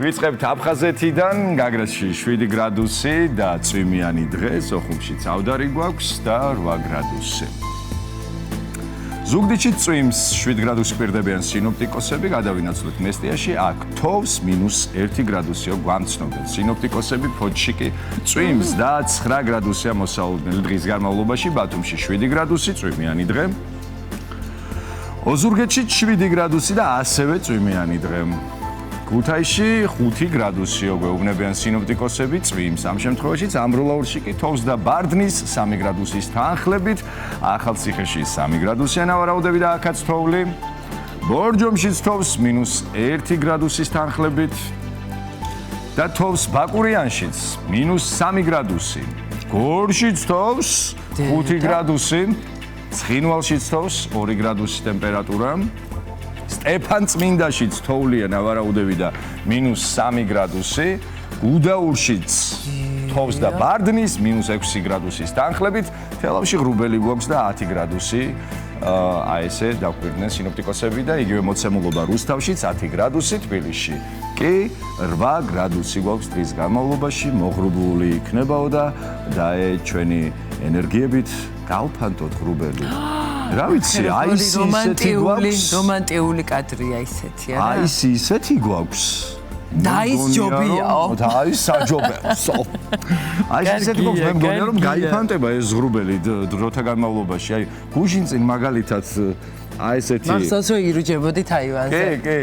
ვიწყებთ აფხაზეთიდან, გაგრაში 7 გრადუსი და წვიმიანი დღე, სოხუმში წავდარი გვაქვს და 8 გრადუსი. ზუგდიდში წვიმს 7 გრადუსი კვირდებიან სინოპტიკოსები, გადავინაცვლეთ მესტიაში, აქ თოვს -1 გრადუსიო გვამცნობენ სინოპტიკოსები, ფოთში კი წვიმს და 9 გრადუსია მოსავალნელი დღის განმავლობაში, ბათუმში 7 გრადუსი, წვიმიანი დღე. ოზურგეთში 7 გრადუსი და ასევე წვიმიანი დღე. ქუთაისში 5 გრადუსიო გვეუბნებიან სინოპტიკოსები, წვიმს. ამ შემთხვევაშიც ამბროლაურში კი თოვს და ბარდნის 3 გრადუსის თანხლებით, ახალციხეში 3 გრადუსიან ავარაუდები და აქაც თოვლი. ბორჯომშიც თოვს -1 გრადუსის თანხლებით და თოვს ბაკურიანშიც -3 გრადუსი. გორშიც თოვს 5 გრადუსი. ცხინვალშიც თოვს 2 გრადუსის ტემპერატურა. სტეფანწმინდაშიც თოვლია ნავარაუდები და -3 გრადუსი. გუდაურშიც თოვს და ბარდნის -6 გრადუსის თანხლებით. თელავში ღრუბელი გვაქვს და 10 გრადუსი. აი ესე დაგვირდნენ სინოპტიკოსები და იგივე მოცემულობა რუსთავშიც 10 გრადუსი, თბილისში კი 8 გრადუსი გვაქვს დღის განმავლობაში. მოღრუბლული იქნებაო და ჩვენი ენერგიებით გავფანტოთ ღრუბელი. რა ვიცი, აი ისეთი გვაქვს. რომანტიული კადრია ისეთი, არა? აი ისეთი გვაქვს. და ის ჯობიაო. და ის საჯობეო. აი ისეთი გვაქვს, მე მგონია რომ გაიფანტება ეს ღრუბელი დროთა განმავლობაში. აი გუშინ წინ მაგალითად აი ესეთი. მახსოვს რომ ირუჯებოდი თაივანზე. კი, კი.